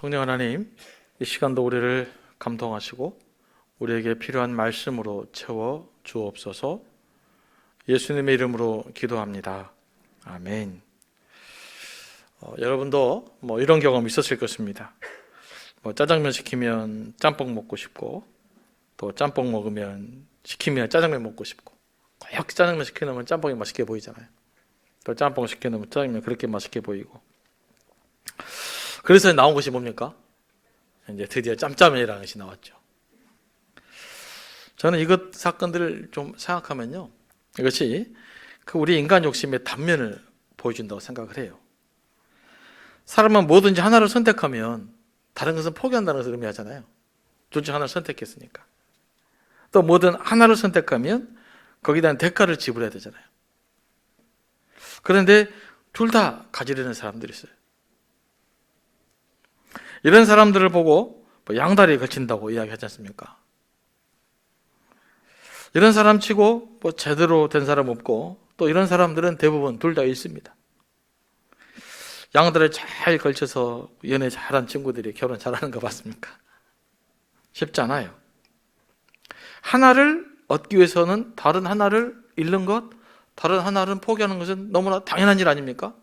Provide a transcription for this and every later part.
성령 하나님, 이 시간도 우리를 감동하시고 우리에게 필요한 말씀으로 채워 주옵소서. 예수님의 이름으로 기도합니다. 아멘. 여러분도 이런 경험 있었을 것입니다. 짜장면 시키면 짬뽕 먹고 싶고, 또 짬뽕 먹으면 시키면 짜장면 먹고 싶고, 꼭 짜장면 시켜놓으면 짬뽕이 맛있게 보이잖아요. 또 짬뽕 시켜놓으면 짜장면 그렇게 맛있게 보이고. 그래서 나온 것이 뭡니까? 이제 드디어 짬짜면이라는 것이 나왔죠. 저는 이것 사건들을 좀 생각하면요, 이것이 우리 인간 욕심의 단면을 보여준다고 생각을 해요. 사람은 뭐든지 하나를 선택하면 다른 것은 포기한다는 것을 의미하잖아요. 둘 중 하나를 선택했으니까. 또 뭐든 하나를 선택하면 거기에 대한 대가를 지불해야 되잖아요. 그런데 둘 다 가지려는 사람들이 있어요. 이런 사람들을 보고 양다리에 걸친다고 이야기하지 않습니까? 이런 사람 치고 제대로 된 사람 없고, 또 이런 사람들은 대부분 둘 다 있습니다. 양다리에 잘 걸쳐서 연애 잘한 친구들이 결혼 잘하는 거 봤습니까? 쉽지 않아요. 하나를 얻기 위해서는 다른 하나를 잃는 것, 다른 하나를 포기하는 것은 너무나 당연한 일 아닙니까?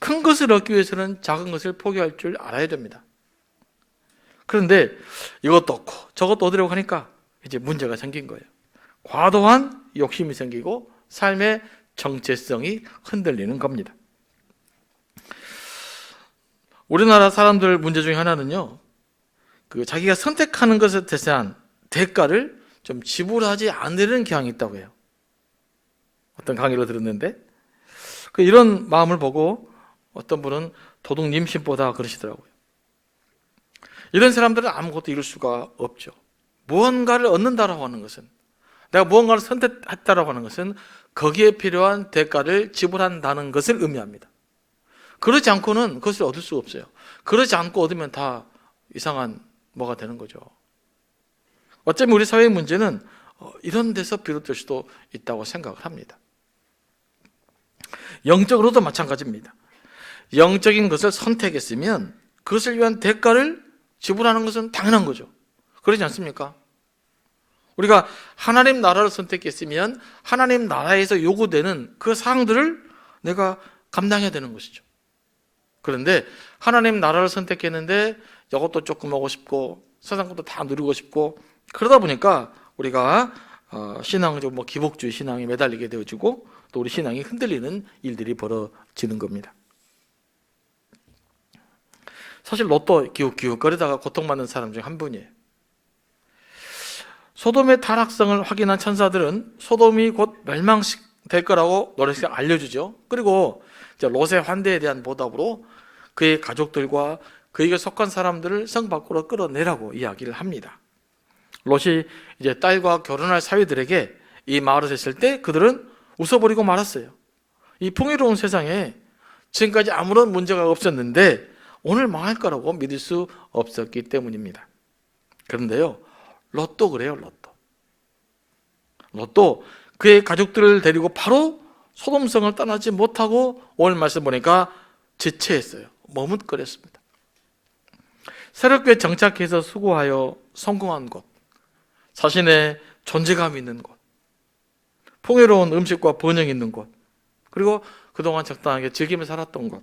큰 것을 얻기 위해서는 작은 것을 포기할 줄 알아야 됩니다. 그런데 이것도 얻고 저것도 얻으려고 하니까 이제 문제가 생긴 거예요. 과도한 욕심이 생기고 삶의 정체성이 흔들리는 겁니다. 우리나라 사람들 문제 중에 하나는요, 자기가 선택하는 것에 대한 대가를 좀 지불하지 않으려는 경향이 있다고 해요. 어떤 강의를 들었는데 이런 마음을 보고 어떤 분은 도둑님심보다 그러시더라고요. 이런 사람들은 아무것도 이룰 수가 없죠. 무언가를 얻는다라고 하는 것은, 내가 무언가를 선택했다라고 하는 것은 거기에 필요한 대가를 지불한다는 것을 의미합니다. 그러지 않고는 그것을 얻을 수가 없어요. 그러지 않고 얻으면 다 이상한 뭐가 되는 거죠. 어쩌면 우리 사회의 문제는 이런 데서 비롯될 수도 있다고 생각을 합니다. 영적으로도 마찬가지입니다. 영적인 것을 선택했으면 그것을 위한 대가를 지불하는 것은 당연한 거죠. 그러지 않습니까? 우리가 하나님 나라를 선택했으면 하나님 나라에서 요구되는 그 사항들을 내가 감당해야 되는 것이죠. 그런데 하나님 나라를 선택했는데 이것도 조금 하고 싶고 세상 것도 다 누리고 싶고, 그러다 보니까 우리가 신앙적으로 기복주의 신앙에 매달리게 되어지고, 또 우리 신앙이 흔들리는 일들이 벌어지는 겁니다. 사실 로또 기웃기웃거리다가 고통받는 사람 중 한 분이에요. 소돔의 타락성을 확인한 천사들은 소돔이 곧 멸망될 거라고 노래식 알려주죠. 그리고 롯의 환대에 대한 보답으로 그의 가족들과 그에게 속한 사람들을 성 밖으로 끌어내라고 이야기를 합니다. 롯이 이제 딸과 결혼할 사위들에게 이 말을 했을 때 그들은 웃어버리고 말았어요. 이 풍요로운 세상에 지금까지 아무런 문제가 없었는데 오늘 망할 거라고 믿을 수 없었기 때문입니다. 그런데요, 롯도 그래요. 롯도 그의 가족들을 데리고 바로 소돔성을 떠나지 못하고 오늘 말씀 보니까 지체했어요. 머뭇거렸습니다. 새롭게 정착해서 수고하여 성공한 곳, 자신의 존재감 있는 곳, 풍요로운 음식과 번영 있는 곳, 그리고 그동안 적당하게 즐기며 살았던 곳,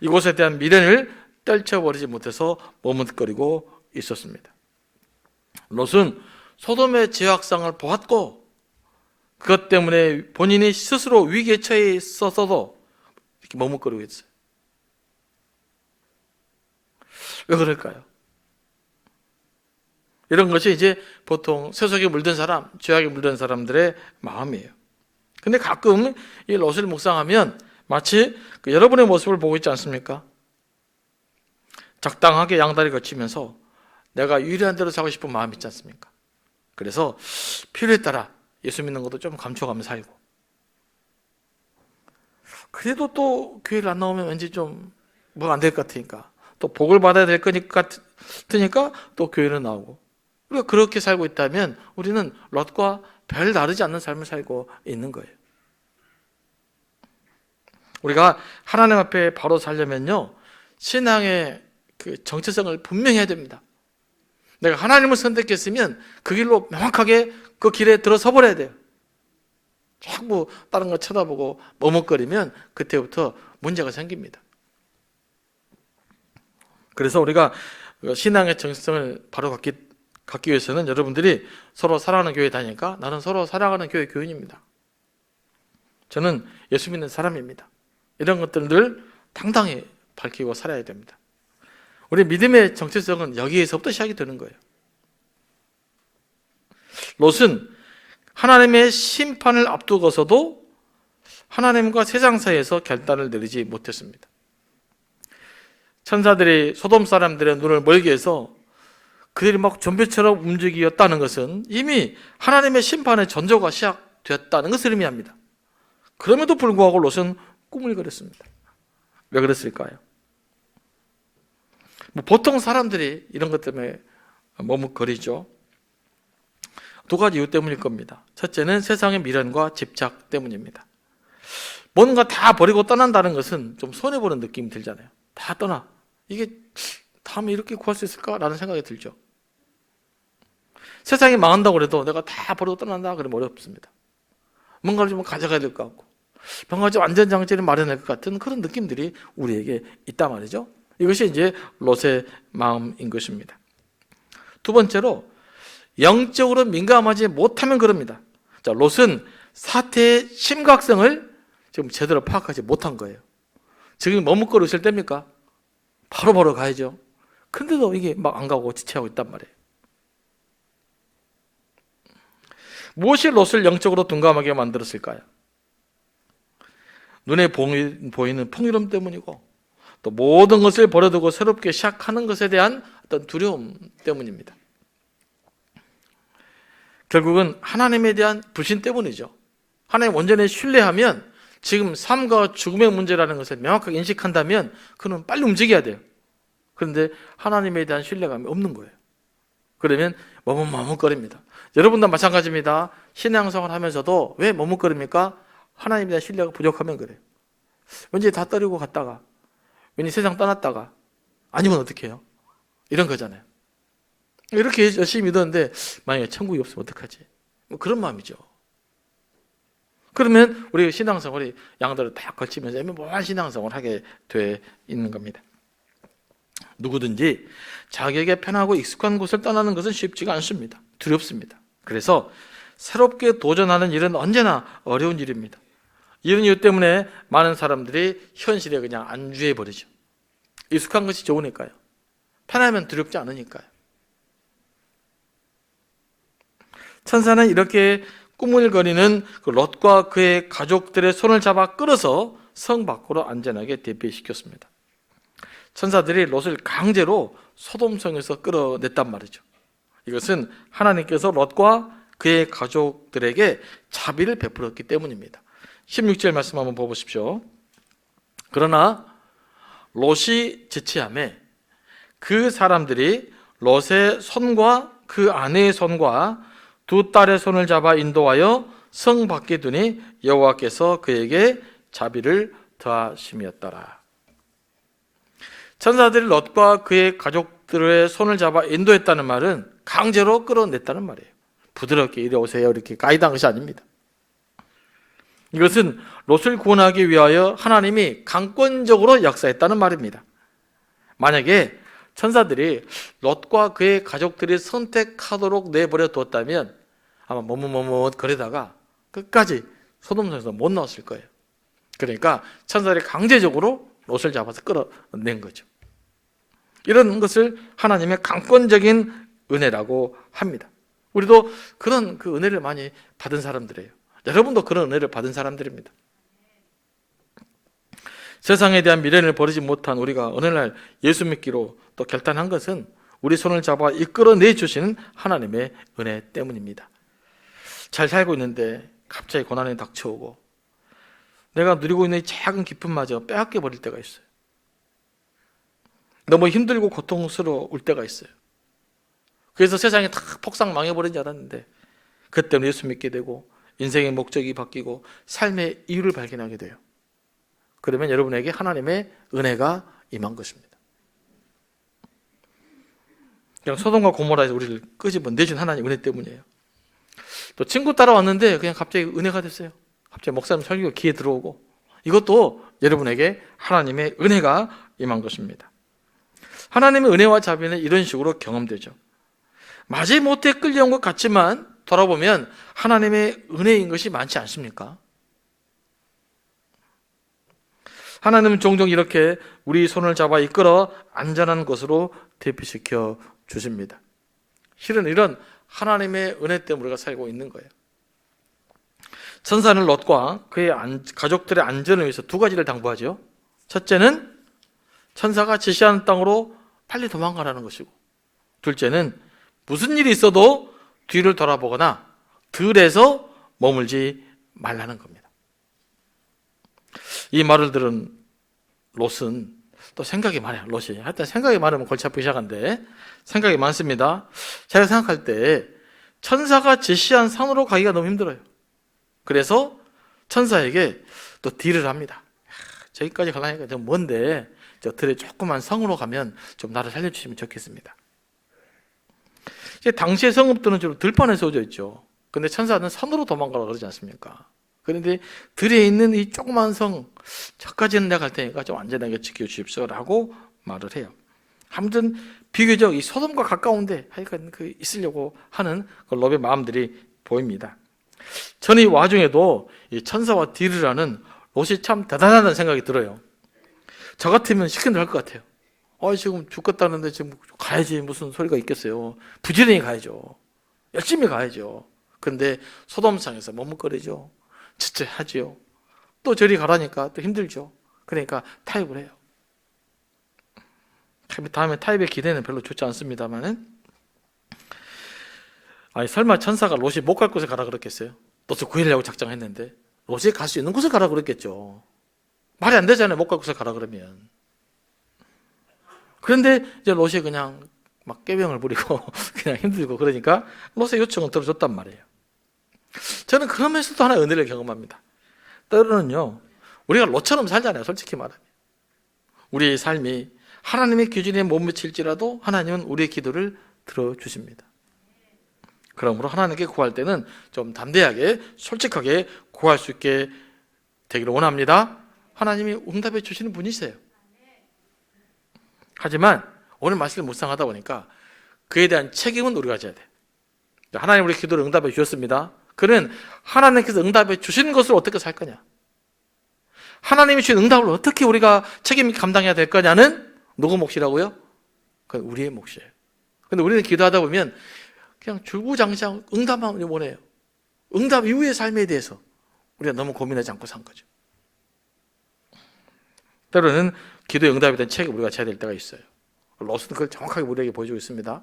이곳에 대한 미련을 떨쳐버리지 못해서 머뭇거리고 있었습니다. 롯은 소돔의 죄악상을 보았고 그것 때문에 본인이 스스로 위기에 처해 있었어도 이렇게 머뭇거리고 있어요. 왜 그럴까요? 이런 것이 이제 보통 세속에 물든 사람, 죄악에 물든 사람들의 마음이에요. 근데 가끔 이 롯을 묵상하면 마치 여러분의 모습을 보고 있지 않습니까? 적당하게 양다리 거치면서 내가 유리한 대로 살고 싶은 마음이 있지 않습니까? 그래서 필요에 따라 예수 믿는 것도 좀 감춰가며 살고, 그래도 또 교회를 안 나오면 왠지 좀 뭐가 안 될 것 같으니까, 또 복을 받아야 될 거니까 또 교회는 나오고, 우리가 그렇게 살고 있다면 우리는 롯과 별 다르지 않는 삶을 살고 있는 거예요. 우리가 하나님 앞에 바로 살려면요, 신앙의 그 정체성을 분명히 해야 됩니다. 내가 하나님을 선택했으면 그 길로 명확하게 그 길에 들어서 버려야 돼요. 자꾸 다른 거 쳐다보고 머뭇거리면 그때부터 문제가 생깁니다. 그래서 우리가 신앙의 정체성을 바로 갖기 위해서는 여러분들이 서로 사랑하는 교회 다니니까 나는 서로 사랑하는 교회 교인입니다. 저는 예수 믿는 사람입니다. 이런 것들을 당당히 밝히고 살아야 됩니다. 우리 믿음의 정체성은 여기에서부터 시작이 되는 거예요. 롯은 하나님의 심판을 앞두고서도 하나님과 세상 사이에서 결단을 내리지 못했습니다. 천사들이 소돔 사람들의 눈을 멀게 해서 그들이 막 좀비처럼 움직였다는 것은 이미 하나님의 심판의 전조가 시작되었다는 것을 의미합니다. 그럼에도 불구하고 롯은 꿈을 그렸습니다. 왜 그랬을까요? 보통 사람들이 이런 것 때문에 머뭇거리죠. 두 가지 이유 때문일 겁니다. 첫째는 세상의 미련과 집착 때문입니다. 뭔가 다 버리고 떠난다는 것은 좀 손해보는 느낌이 들잖아요. 다 떠나. 이게 다음에 이렇게 구할 수 있을까라는 생각이 들죠. 세상이 망한다고 해도 내가 다 버리고 떠난다 그러면 어렵습니다. 뭔가를 좀 가져가야 될 것 같고 뭔가 좀 안전장치를 마련할 것 같은 그런 느낌들이 우리에게 있단 말이죠. 이것이 이제 롯의 마음인 것입니다. 두 번째로 영적으로 민감하지 못하면 그럽니다. 자, 롯은 사태의 심각성을 지금 제대로 파악하지 못한 거예요. 지금 머뭇거리고 있을 때입니까? 바로 가야죠. 근데도 이게 막 안 가고 지체하고 있단 말이에요. 무엇이 롯을 영적으로 둔감하게 만들었을까요? 눈에 보이는 풍요로움 때문이고 또 모든 것을 버려두고 새롭게 시작하는 것에 대한 어떤 두려움 때문입니다. 결국은 하나님에 대한 불신 때문이죠. 하나님 온전히 신뢰하면 지금 삶과 죽음의 문제라는 것을 명확하게 인식한다면 그는 빨리 움직여야 돼요. 그런데 하나님에 대한 신뢰감이 없는 거예요. 그러면 머뭇거립니다. 여러분도 마찬가지입니다. 신앙생활 하면서도 왜 머뭇거립니까? 하나님에 대한 신뢰가 부족하면 그래요. 왠지 다 떠리고 갔다가 왠지 세상 떠났다가 아니면 어떻게 해요? 이런 거잖아요. 이렇게 열심히 믿었는데 만약에 천국이 없으면 어떡하지? 뭐 그런 마음이죠. 그러면 우리 신앙생활이 양다리를 딱 걸치면서 애매모호한 신앙생활을 하게 돼 있는 겁니다. 누구든지 자기에게 편하고 익숙한 곳을 떠나는 것은 쉽지가 않습니다. 두렵습니다. 그래서 새롭게 도전하는 일은 언제나 어려운 일입니다. 이런 이유 때문에 많은 사람들이 현실에 그냥 안주해버리죠. 익숙한 것이 좋으니까요. 편하면 두렵지 않으니까요. 천사는 이렇게 꾸물거리는 그 롯과 그의 가족들의 손을 잡아 끌어서 성 밖으로 안전하게 대피시켰습니다. 천사들이 롯을 강제로 소돔성에서 끌어냈단 말이죠. 이것은 하나님께서 롯과 그의 가족들에게 자비를 베풀었기 때문입니다. 16절 말씀 한번 보십시오. 그러나 롯이 지체하매 그 사람들이 롯의 손과 그 아내의 손과 두 딸의 손을 잡아 인도하여 성 밖에 두니 여호와께서 그에게 자비를 더하심이었더라. 천사들이 롯과 그의 가족들의 손을 잡아 인도했다는 말은 강제로 끌어냈다는 말이에요. 부드럽게 이리 오세요 이렇게 가이드한 것이 아닙니다. 이것은 롯을 구원하기 위하여 하나님이 강권적으로 역사했다는 말입니다. 만약에 천사들이 롯과 그의 가족들이 선택하도록 내버려 두었다면 아마 머뭇 거리다가 끝까지 소돔성에서 못 나왔을 거예요. 그러니까 천사들이 강제적으로 롯을 잡아서 끌어낸 거죠. 이런 것을 하나님의 강권적인 은혜라고 합니다. 우리도 그런 그 은혜를 많이 받은 사람들이에요. 여러분도 그런 은혜를 받은 사람들입니다. 세상에 대한 미련을 버리지 못한 우리가 어느 날 예수 믿기로 또 결단한 것은 우리 손을 잡아 이끌어내 주시는 하나님의 은혜 때문입니다. 잘 살고 있는데 갑자기 고난이 닥쳐오고 내가 누리고 있는 이 작은 기쁨마저 빼앗겨 버릴 때가 있어요. 너무 힘들고 고통스러울 때가 있어요. 그래서 세상이 다 폭삭 망해버린 줄 알았는데 그때는 예수 믿게 되고 인생의 목적이 바뀌고 삶의 이유를 발견하게 돼요. 그러면 여러분에게 하나님의 은혜가 임한 것입니다. 그냥 소돔과 고모라에서 우리를 끄집어 내준 하나님 은혜 때문이에요. 또 친구 따라왔는데 그냥 갑자기 은혜가 됐어요. 갑자기 목사님 설교가 귀에 들어오고, 이것도 여러분에게 하나님의 은혜가 임한 것입니다. 하나님의 은혜와 자비는 이런 식으로 경험되죠. 마지못해 끌려온 것 같지만 돌아보면 하나님의 은혜인 것이 많지 않습니까? 하나님은 종종 이렇게 우리 손을 잡아 이끌어 안전한 곳으로 대피시켜 주십니다. 실은 이런 하나님의 은혜 때문에 우리가 살고 있는 거예요. 천사는 롯과 그의 가족들의 안전을 위해서 두 가지를 당부하죠. 첫째는 천사가 지시하는 땅으로 빨리 도망가라는 것이고, 둘째는 무슨 일이 있어도 뒤를 돌아보거나 들에서 머물지 말라는 겁니다. 이 말을 들은 롯은 또 생각이 많아요. 롯이 하여튼 생각이 많으면 골치 아프기 시작한데 생각이 많습니다. 제가 생각할 때 천사가 지시한 산으로 가기가 너무 힘들어요. 그래서 천사에게 또 딜을 합니다. 저기까지 가려니까 좀 먼데 저 들에 조그만 성으로 가면 좀 나를 살려주시면 좋겠습니다. 당시의 성읍들은 주로 들판에 세워져 있죠. 근데 천사는 산으로 도망가라 그러지 않습니까? 그런데 들에 있는 이 조그만 성, 저까지는 내가 갈 테니까 좀 안전하게 지켜주십시오라고 말을 해요. 아무튼 비교적 이 소돔과 가까운데 하여간 그 있으려고 하는 그 롯의 마음들이 보입니다. 저는 이 와중에도 이 천사와 딜을 하는 롯이 참 대단하다는 생각이 들어요. 저 같으면 시킨 대로 할 것 같아요. 지금 죽겠다는데 지금 가야지 무슨 소리가 있겠어요. 부지런히 가야죠. 열심히 가야죠. 그런데 소돔상에서 머뭇거리죠. 지체하지요. 또 저리 가라니까 또 힘들죠. 그러니까 타협을 해요. 다음에 타협의 기대는 별로 좋지 않습니다만은, 설마 천사가 롯이 못 갈 곳에 가라 그랬겠어요? 롯을 구해려고 작정했는데 롯이 갈 수 있는 곳에 가라 그랬겠죠. 말이 안 되잖아요. 못 갈 곳에 가라 그러면. 그런데 이제 롯이 그냥 막 꾀병을 부리고 그냥 힘들고 그러니까 롯의 요청은 들어줬단 말이에요. 저는 그러면서도 하나의 은혜를 경험합니다. 때로는요, 우리가 롯처럼 살잖아요. 솔직히 말하면. 우리의 삶이 하나님의 기준에 못 미칠지라도 하나님은 우리의 기도를 들어주십니다. 그러므로 하나님께 구할 때는 좀 담대하게 솔직하게 구할 수 있게 되기를 원합니다. 하나님이 응답해 주시는 분이세요. 하지만 오늘 말씀을 묵상하다 보니까 그에 대한 책임은 우리가 져야 돼. 하나님 우리 기도를 응답해 주셨습니다. 그는 하나님께서 응답해 주신 것을 어떻게 살 거냐, 하나님이 주신 응답을 어떻게 우리가 책임 감당해야 될 거냐는 누구 몫이라고요? 그건 우리의 몫이에요. 근데 우리는 기도하다 보면 그냥 줄구장창 응답만 원해요. 응답 이후의 삶에 대해서 우리가 너무 고민하지 않고 산 거죠. 때로는 기도의 응답에 대한 책임을 우리가 져야 될 때가 있어요. 롯은 그걸 정확하게 우리에게 보여주고 있습니다.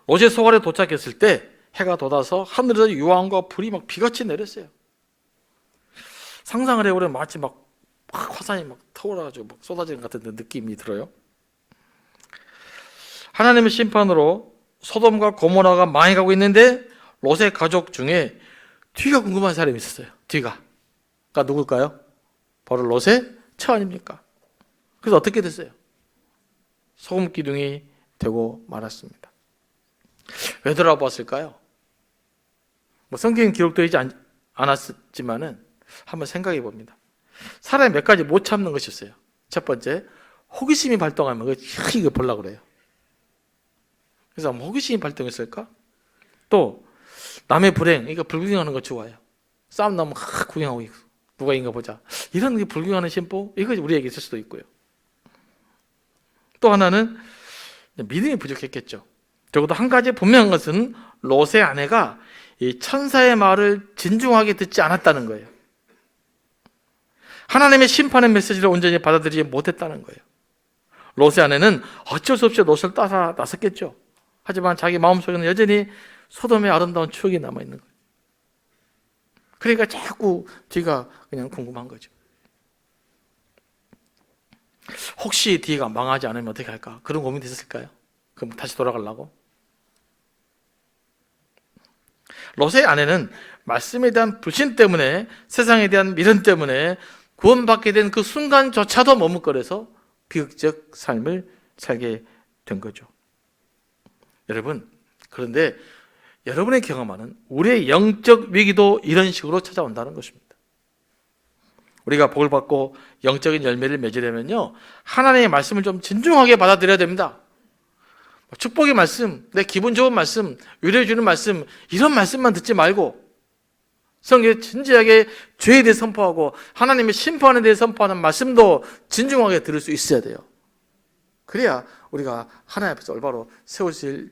롯의 소갈에 도착했을 때 해가 돋아서 하늘에서 유황과 불이 막 비같이 내렸어요. 상상을 해보면 마치 막 화산이 막 타올라가지고 막 쏟아지는 같은 느낌이 들어요. 하나님의 심판으로 소돔과 고모라가 망해가고 있는데 롯의 가족 중에 뒤가 궁금한 사람이 있었어요. 뒤가 누굴까요? 바로 롯의 처 아닙니까? 그래서 어떻게 됐어요? 소금 기둥이 되고 말았습니다. 왜 돌아보았을까요? 성경에 기록되어 있지 않았지만은 한번 생각해 봅니다. 사람이 몇 가지 못 참는 것이 있어요. 첫 번째, 호기심이 발동하면 이거 보려고 그래요. 그래서 호기심이 발동했을까? 또 남의 불행, 이거 불구경하는 거 좋아해요. 싸움 나면 구경하고 있고 누가 인가 보자. 이런 게 불구경하는 심보, 이거 우리에게 있을 수도 있고요. 또 하나는 믿음이 부족했겠죠. 적어도 한 가지 분명한 것은 롯의 아내가 이 천사의 말을 진중하게 듣지 않았다는 거예요. 하나님의 심판의 메시지를 온전히 받아들이지 못했다는 거예요. 롯의 아내는 어쩔 수 없이 롯을 따라 나섰겠죠. 하지만 자기 마음속에는 여전히 소돔의 아름다운 추억이 남아있는 거예요. 그러니까 자꾸 뒤가 그냥 궁금한 거죠. 혹시 뒤가 망하지 않으면 어떻게 할까? 그런 고민이 있었을까요? 그럼 다시 돌아가려고? 롯의 아내는 말씀에 대한 불신 때문에, 세상에 대한 미련 때문에 구원받게 된 그 순간조차도 머뭇거려서 비극적 삶을 살게 된 거죠. 여러분, 그런데 여러분의 경험하는 우리의 영적 위기도 이런 식으로 찾아온다는 것입니다. 우리가 복을 받고 영적인 열매를 맺으려면요, 하나님의 말씀을 좀 진중하게 받아들여야 됩니다. 축복의 말씀, 내 기분 좋은 말씀, 위로해 주는 말씀, 이런 말씀만 듣지 말고 성경에 진지하게 죄에 대해 선포하고 하나님의 심판에 대해 선포하는 말씀도 진중하게 들을 수 있어야 돼요. 그래야 우리가 하나님 앞에서 올바로 세워질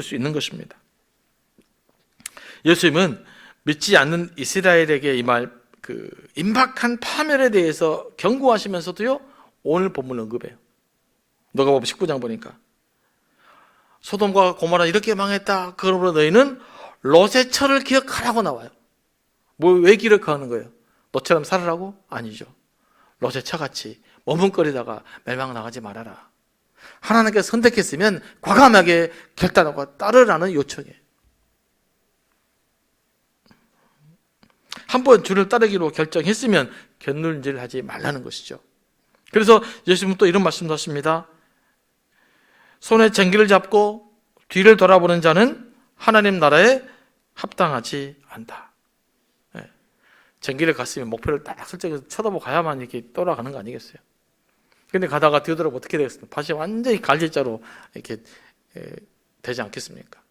수 있는 것입니다. 예수님은 믿지 않는 이스라엘에게 임할 그 임박한 파멸에 대해서 경고하시면서도요, 오늘 본문 언급해요. 누가복음 19장 보니까 소돔과 고모라 이렇게 망했다. 그러므로 너희는 롯의 철을 기억하라고 나와요. 왜 기억하는 거예요? 너처럼 살으라고? 아니죠. 롯의 처같이 머뭇거리다가 멸망 나가지 말아라. 하나님께서 선택했으면 과감하게 결단하고 따르라는 요청이에요. 한번 주를 따르기로 결정했으면 견눈질하지 말라는 것이죠. 그래서 예수님은 또 이런 말씀도 하십니다. 손에 쟁기를 잡고 뒤를 돌아보는 자는 하나님 나라에 합당하지 않다. 쟁기를 갔으면 목표를 딱 설정해서 쳐다보고 가야만 이렇게 돌아가는 거 아니겠어요? 근데 가다가 뒤돌아보면 어떻게 되겠습니까? 밭이 완전히 갈질자로 이렇게 되지 않겠습니까?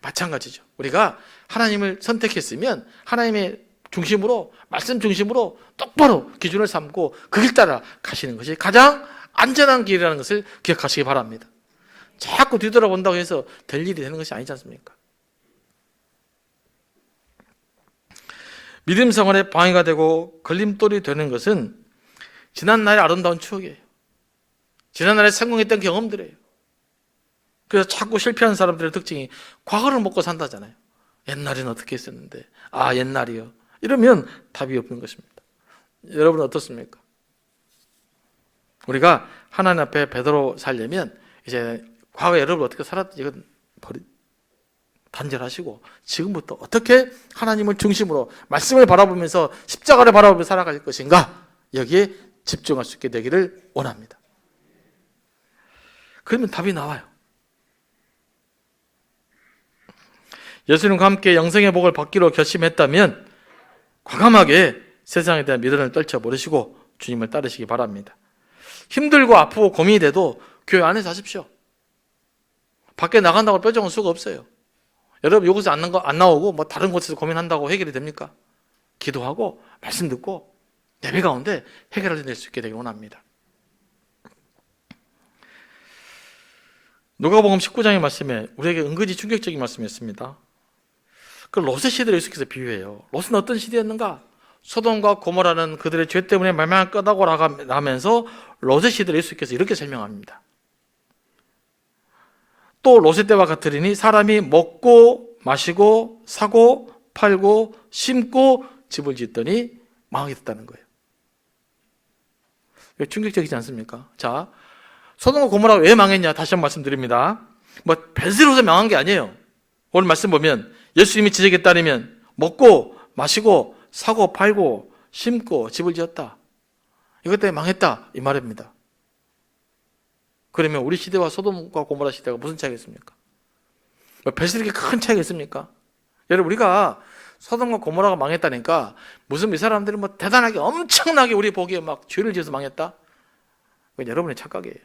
마찬가지죠. 우리가 하나님을 선택했으면 하나님의 중심으로, 말씀 중심으로 똑바로 기준을 삼고 그 길 따라 가시는 것이 가장 안전한 길이라는 것을 기억하시기 바랍니다. 자꾸 뒤돌아본다고 해서 될 일이 되는 것이 아니지 않습니까? 믿음 생활에 방해가 되고 걸림돌이 되는 것은 지난날의 아름다운 추억이에요. 지난날에 성공했던 경험들이에요. 그래서 자꾸 실패하는 사람들의 특징이 과거를 먹고 산다잖아요. 옛날에는 어떻게 했었는데, 옛날이요. 이러면 답이 없는 것입니다. 여러분은 어떻습니까? 우리가 하나님 앞에 베드로 살려면 이제 과거에 여러분 어떻게 살았는지 이건 단절하시고 지금부터 어떻게 하나님을 중심으로 말씀을 바라보면서 십자가를 바라보며 살아갈 것인가, 여기에 집중할 수 있게 되기를 원합니다. 그러면 답이 나와요. 예수님과 함께 영생의 복을 받기로 결심했다면 과감하게 세상에 대한 미련을 떨쳐버리시고 주님을 따르시기 바랍니다. 힘들고 아프고 고민이 돼도 교회 안에서 하십시오. 밖에 나간다고 뾰족한 수가 없어요. 여러분 여기서 안 나오고 뭐 다른 곳에서 고민한다고 해결이 됩니까? 기도하고 말씀 듣고 예배 가운데 해결을 낼 수 있게 되길 원합니다. 누가복음 19장의 말씀에 우리에게 은근히 충격적인 말씀이었습니다. 그 롯의 시대를 예수께서 비유해요. 롯은 어떤 시대였는가? 소돔과 고모라는 그들의 죄 때문에 멸망할 거다고 하면서 롯의 시대를 예수께서 이렇게 설명합니다. 또 롯의 때와 같으리니 사람이 먹고 마시고 사고 팔고 심고 집을 짓더니 망하게 됐다는 거예요. 충격적이지 않습니까? 자, 소돔과 고모라가 왜 망했냐 다시 한번 말씀드립니다. 벨스로서 망한 게 아니에요. 오늘 말씀 보면 예수님이 지적에 따르면 먹고 마시고 사고 팔고 심고 집을 지었다. 이것 때문에 망했다 이 말입니다. 그러면 우리 시대와 소돔과 고모라 시대가 무슨 차이가 있습니까? 벨스에게 큰 차이가 있습니까? 여러분 우리가 소돔과 고모라가 망했다니까 무슨 이 사람들은 대단하게 엄청나게 우리 보기에 막 죄를 지어서 망했다? 그건 여러분의 착각이에요.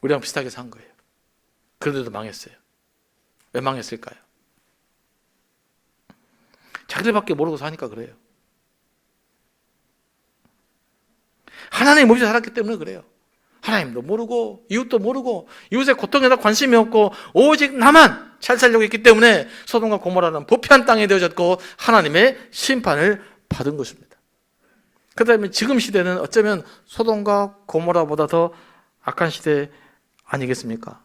우리랑 비슷하게 산 거예요. 그런데도 망했어요. 왜 망했을까요? 자기들밖에 모르고 사니까 그래요. 하나님 없이 살았기 때문에 그래요. 하나님도 모르고 이웃도 모르고 이웃의 고통에다 관심이 없고 오직 나만 잘 살려고 했기 때문에 소돔과 고모라는 부패한 땅에 되어졌고 하나님의 심판을 받은 것입니다. 그 다음에 지금 시대는 어쩌면 소돔과 고모라보다 더 악한 시대 아니겠습니까?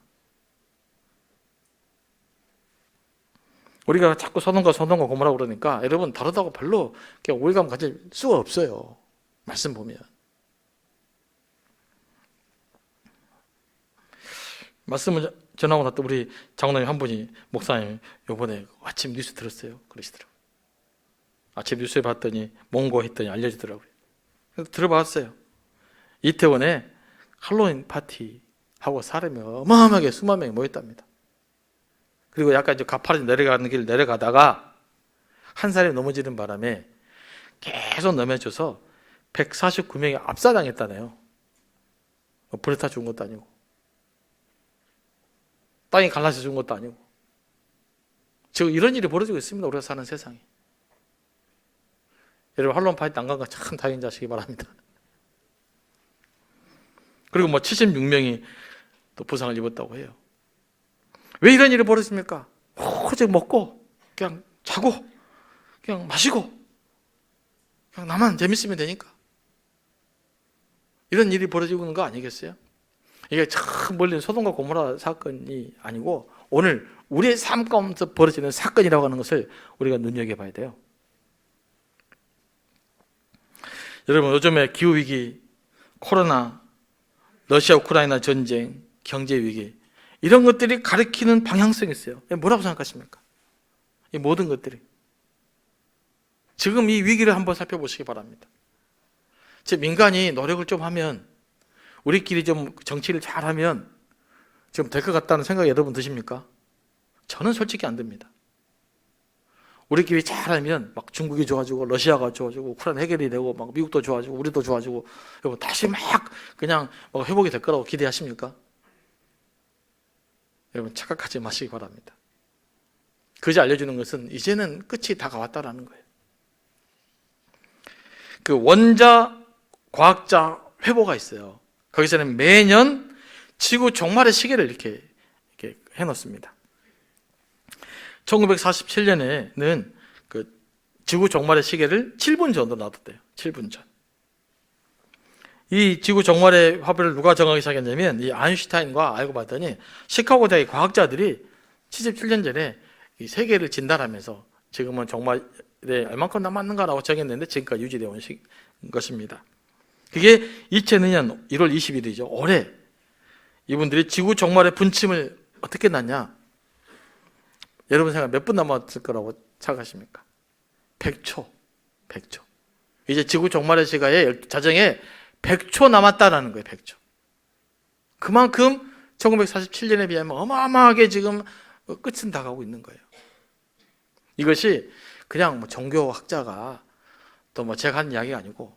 우리가 자꾸 소돔과 고모라고 그러니까 여러분 다르다고 별로 오해감 가질 수가 없어요. 말씀 보면. 말씀을 전하고 났더니 우리 장로님 한 분이 목사님 요번에 아침 뉴스 들었어요. 그러시더라고요. 아침 뉴스에 봤더니 몽고 했더니 알려지더라고요. 그래서 들어봤어요. 이태원에 할로윈 파티하고 사람이 어마어마하게 수만 명이 모였답니다. 그리고 약간 이제 가파르게 내려가는 길 내려가다가 한 사람이 넘어지는 바람에 계속 넘어져서 149명이 압사당했다네요. 불에 타 죽은 것도 아니고 땅이 갈라져 죽은 것도 아니고 지금 이런 일이 벌어지고 있습니다. 우리가 사는 세상에. 여러분 할로윈 파티 안 간 거 참 다행인지 바랍니다. 그리고 76명이 또 부상을 입었다고 해요. 왜 이런 일이 벌어집니까? 오직 먹고 그냥 자고 그냥 마시고 그냥 나만 재밌으면 되니까 이런 일이 벌어지고 있는 거 아니겠어요? 이게 참 멀리 소돔과 고모라 사건이 아니고 오늘 우리의 삶 가운데서 벌어지는 사건이라고 하는 것을 우리가 눈여겨봐야 돼요. 여러분 요즘에 기후위기, 코로나, 러시아 우크라이나 전쟁, 경제위기 이런 것들이 가리키는 방향성이 있어요. 뭐라고 생각하십니까? 이 모든 것들이 지금 이 위기를 한번 살펴보시기 바랍니다. 즉 민간이 노력을 좀 하면 우리끼리 좀 정치를 잘하면 좀 될 것 같다는 생각이 여러분 드십니까? 저는 솔직히 안 듭니다. 우리끼리 잘하면 막 중국이 좋아지고 러시아가 좋아지고 우크라이나 해결이 되고 막 미국도 좋아지고 우리도 좋아지고 여러분 다시 막 그냥 막 회복이 될 거라고 기대하십니까? 여러분 착각하지 마시기 바랍니다. 그제 알려주는 것은 이제는 끝이 다가왔다라는 거예요. 그 원자 과학자 회보가 있어요. 거기서는 매년 지구 종말의 시계를 이렇게 해놓습니다. 1947년에는 그 지구 종말의 시계를 7분 전으로 놔뒀대요. 7분 전. 이 지구 종말의 화폐를 누가 정하기 시작했냐면 이 아인슈타인과 알고 봤더니 시카고 대학의 과학자들이 77년 전에 이 세계를 진단하면서 지금은 종말에 얼만큼 남았는가라고 정했는데 지금까지 유지되어 온 것입니다. 그게 2002년 1월 20일이죠. 올해 이분들이 지구 종말의 분침을 어떻게 났냐? 여러분 생각 몇 분 남았을 거라고 생각하십니까? 100초. 100초. 이제 지구 종말의 시간에 자정에 100초 남았다라는 거예요. 100초. 그만큼 1947년에 비하면 어마어마하게 지금 끝은 다가오고 있는 거예요. 이것이 그냥 뭐 종교학자가 또 뭐 제가 하는 이야기가 아니고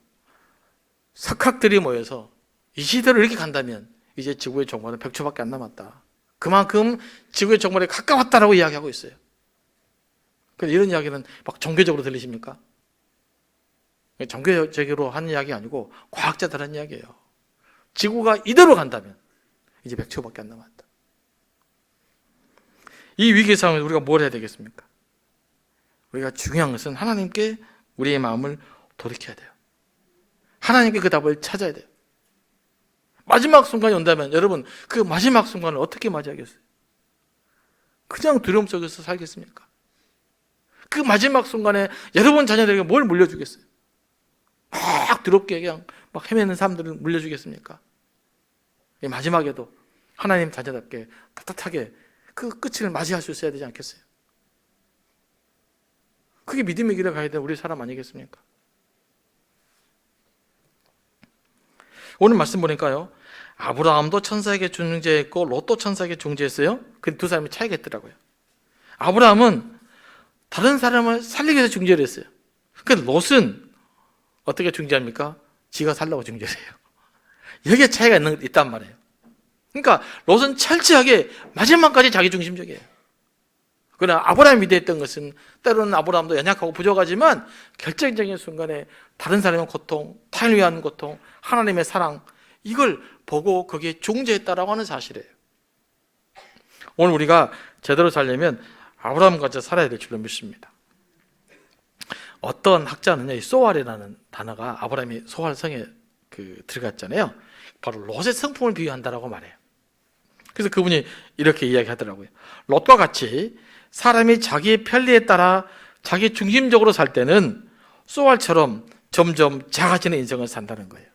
석학들이 모여서 이 시대로 이렇게 간다면 이제 지구의 종말은 100초밖에 안 남았다. 그만큼 지구의 종말에 가까웠다라고 이야기하고 있어요. 그런데 이런 이야기는 막 종교적으로 들리십니까? 종교적으로 하는 이야기 아니고 과학자들 하는 이야기예요. 지구가 이대로 간다면 이제 100초밖에 안 남았다. 이 위기 상황에서 우리가 뭘 해야 되겠습니까? 우리가 중요한 것은 하나님께 우리의 마음을 돌이켜야 돼요. 하나님께 그 답을 찾아야 돼요. 마지막 순간이 온다면 여러분 그 마지막 순간을 어떻게 맞이하겠어요? 그냥 두려움 속에서 살겠습니까? 그 마지막 순간에 여러분 자녀들에게 뭘 물려주겠어요? 막 두렵게 그냥 막 헤매는 사람들을 물려주겠습니까? 마지막에도 하나님 자녀답게 따뜻하게 그 끝을 맞이할 수 있어야 되지 않겠어요? 그게 믿음의 길을 가야 되는 우리 사람 아니겠습니까? 오늘 말씀 보니까요, 아브라함도 천사에게 중재했고 롯도 천사에게 중재했어요. 그 두 사람이 차이가 있더라고요. 아브라함은 다른 사람을 살리기 위해서 중재를 했어요. 근데 롯은 어떻게 중재합니까? 지가 살라고 중재를 해요. 여기에 차이가 있단 말이에요. 그러니까 롯은 철저하게 마지막까지 자기중심적이에요. 그러나 아브라함이 위대했던 것은 때로는 아브라함도 연약하고 부족하지만 결정적인 순간에 다른 사람의 고통, 타인을 위한 고통, 하나님의 사랑 이걸 보고 거기에 중재했다라고 하는 사실이에요. 오늘 우리가 제대로 살려면 아브라함같이 살아야 될 줄로 믿습니다. 어떤 학자는요, 이 소알이라는 단어가 아브라함이 소알 성에 들어갔잖아요. 바로 롯의 성품을 비유한다라고 말해요. 그래서 그분이 이렇게 이야기하더라고요. 롯과 같이 사람이 자기의 편리에 따라 자기 중심적으로 살 때는 소알처럼 점점 작아지는 인생을 산다는 거예요.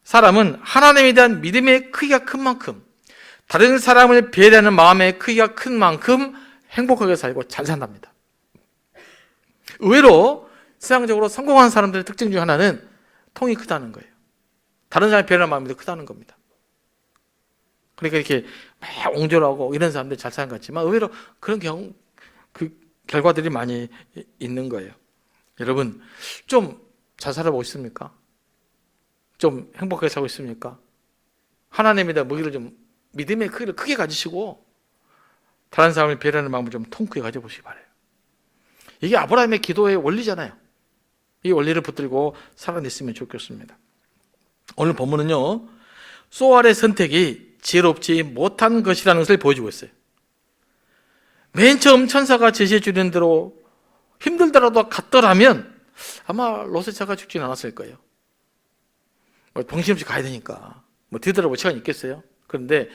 사람은 하나님에 대한 믿음의 크기가 큰 만큼, 다른 사람을 배려하는 마음의 크기가 큰 만큼 행복하게 살고 잘 산답니다. 의외로 세상적으로 성공한 사람들의 특징 중 하나는 통이 크다는 거예요. 다른 사람이 배려하는 마음이 더 크다는 겁니다. 그러니까 이렇게 막 옹졸하고 이런 사람들이 잘 사는 것 같지만 의외로 그런 그 결과들이 많이 있는 거예요. 여러분, 좀 잘 살아보고 있습니까? 좀 행복하게 살고 있습니까? 하나님에 대한 믿음의 크기를 크게 가지시고 다른 사람을 배려하는 마음을 좀 통크게 가져보시기 바라요. 이게 아브라함의 기도의 원리잖아요. 이 원리를 붙들고 살아냈으면 좋겠습니다. 오늘 본문은요, 소알의 선택이 지혜롭지 못한 것이라는 것을 보여주고 있어요. 맨 처음 천사가 제시해 주는 대로 힘들더라도 갔더라면 아마 롯의 차가 죽지는 않았을 거예요. 정신없이 가야 되니까 뒤돌아볼 시간이 있겠어요? 그런데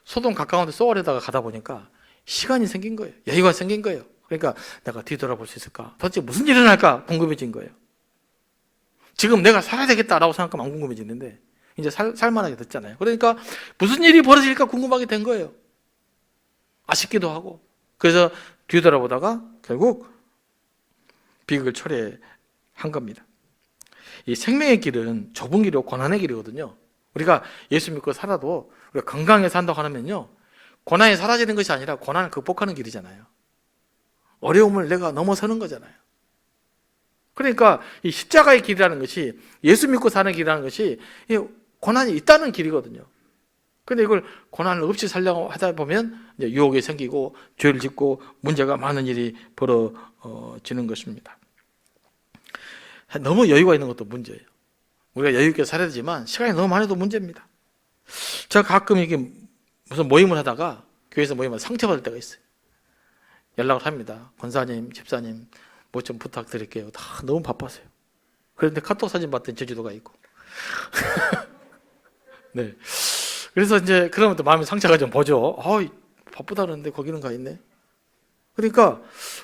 소돔 가까운 데 소알에다가 가다 보니까 시간이 생긴 거예요. 여유가 생긴 거예요. 그러니까 내가 뒤돌아볼 수 있을까? 도대체 무슨 일이 일어날까? 궁금해진 거예요. 지금 내가 살아야 되겠다라고 생각하면 안 궁금해지는데 이제 살만하게 됐잖아요. 그러니까 무슨 일이 벌어질까 궁금하게 된 거예요. 아쉽기도 하고. 그래서 뒤돌아보다가 결국 비극을 초래한 겁니다. 이 생명의 길은 좁은 길이고 고난의 길이거든요. 우리가 예수 믿고 살아도 우리가 건강하게 산다고 하면요, 고난이 사라지는 것이 아니라 고난을 극복하는 길이잖아요. 어려움을 내가 넘어서는 거잖아요. 그러니까 이 십자가의 길이라는 것이, 예수 믿고 사는 길이라는 것이 고난이 있다는 길이거든요. 근데 이걸 고난을 없이 살려고 하다 보면 이제 유혹이 생기고 죄를 짓고 문제가 많은 일이 벌어지는 것입니다. 너무 여유가 있는 것도 문제예요. 우리가 여유 있게 살아야 되지만 시간이 너무 많아도 문제입니다. 제가 가끔 이게 무슨 모임을 하다가 교회에서 모임을 상처받을 때가 있어요. 연락을 합니다. 권사님, 집사님, 뭐 좀 부탁드릴게요. 다 너무 바빠서요. 그런데 카톡 사진 봤더니 제주도가 있고. 네. 그래서 이제 그러면 또 마음의 상처가 좀 보죠. 바쁘다는데 거기는 가 있네. 그러니까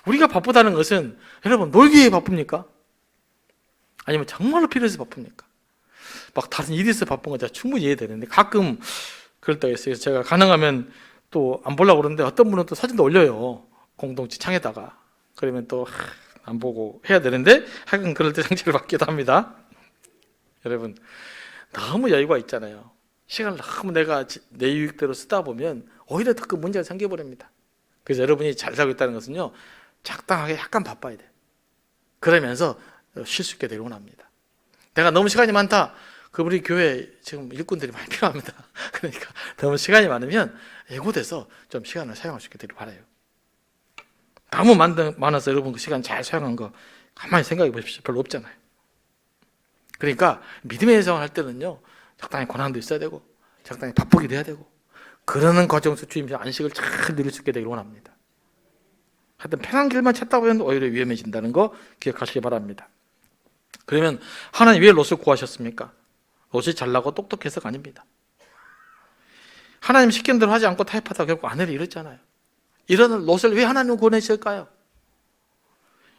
우리가 바쁘다는 것은 여러분 놀기 위해 바쁩니까? 아니면 정말로 필요해서 바쁩니까? 막 다른 일이 있어서 바쁜 거 제가 충분히 이해되는데 가끔 그럴 때가 있어요. 제가 가능하면 또 안 보려고 그러는데 어떤 분은 또 사진도 올려요. 공동체 창에다가. 그러면 또 안 보고 해야 되는데 하여간 그럴 때 상처를 받기도 합니다. 여러분, 너무 여유가 있잖아요. 시간을 너무 내가 내 유익대로 쓰다 보면 오히려 더 그 문제가 생겨버립니다. 그래서 여러분이 잘 살고 있다는 것은요, 적당하게 약간 바빠야 돼요. 그러면서 쉴 수 있게 되곤 합니다. 내가 너무 시간이 많다. 우리 교회 지금 일꾼들이 많이 필요합니다. 그러니까 너무 시간이 많으면 예고돼서 좀 시간을 사용할 수 있게 되길 바라요. 너무 많아서 여러분 그 시간 잘 사용한 거 가만히 생각해 보십시오. 별로 없잖아요. 그러니까 믿음의 생활할 때는요, 적당히 고난도 있어야 되고 적당히 바쁘기도 해야 되고 그러는 과정 속에서 주님의 안식을 잘 누릴 수 있게 되길 원합니다. 하여튼 편한 길만 찾다 보면 오히려 위험해진다는 거 기억하시기 바랍니다. 그러면 하나님 왜 롯을 구하셨습니까? 롯이 잘나고 똑똑해서가 아닙니다. 하나님 시킨 대로 하지 않고 타협하다가 결국 아내를 잃었잖아요. 이런 롯을 왜 하나님은 구원하실까요?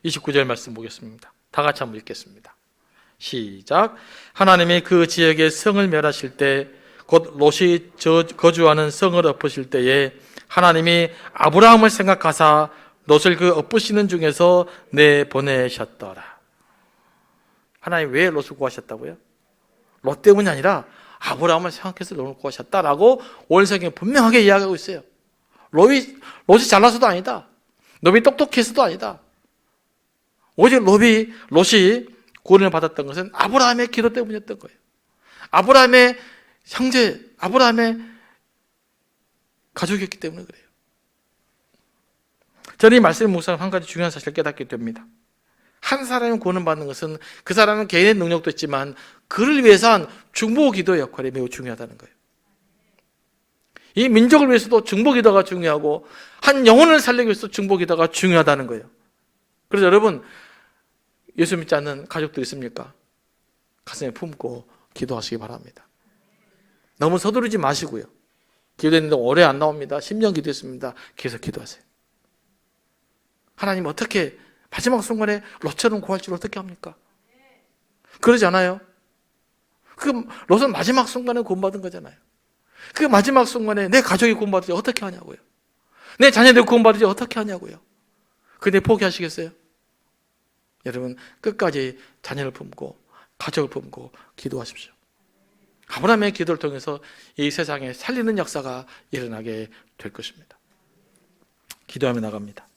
29절 말씀 보겠습니다. 다 같이 한번 읽겠습니다. 시작. 하나님이 그 지역의 성을 멸하실 때, 곧 롯이 거주하는 성을 엎으실 때에 하나님이 아브라함을 생각하사 롯을 그 엎으시는 중에서 내보내셨더라. 하나님 왜 롯을 구하셨다고요? 롯 때문이 아니라 아브라함을 생각해서 롯을 구하셨다라고 오늘 성경에 분명하게 이야기하고 있어요. 롯이 잘나서도 아니다. 롯이 똑똑해서도 아니다. 오직 롯이 구원을 받았던 것은 아브라함의 기도 때문이었던 거예요. 아브라함의 형제, 아브라함의 가족이었기 때문에 그래요. 저는 이 말씀을 묵상하면 한 가지 중요한 사실을 깨닫게 됩니다. 한 사람이 구원을 받는 것은 그 사람은 개인의 능력도 있지만 그를 위해서 한 중보 기도의 역할이 매우 중요하다는 거예요. 이 민족을 위해서도 중보 기도가 중요하고 한 영혼을 살리기 위해서 중보 기도가 중요하다는 거예요. 그래서 여러분, 예수 믿지 않는 가족들 있습니까? 가슴에 품고 기도하시기 바랍니다. 너무 서두르지 마시고요. 기도했는데 오래 안 나옵니다. 10년 기도했습니다. 계속 기도하세요. 하나님 어떻게 마지막 순간에 롯처럼 구할 줄 어떻게 합니까? 그러지 않아요? 그 롯은 마지막 순간에 구원받은 거잖아요. 그 마지막 순간에 내 가족이 구원받을지 어떻게 하냐고요. 내 자녀들이 구원받을지 어떻게 하냐고요. 근데 포기하시겠어요? 여러분 끝까지 자녀를 품고 가족을 품고 기도하십시오. 아브라함의 기도를 통해서 이 세상에 살리는 역사가 일어나게 될 것입니다. 기도하며 나갑니다.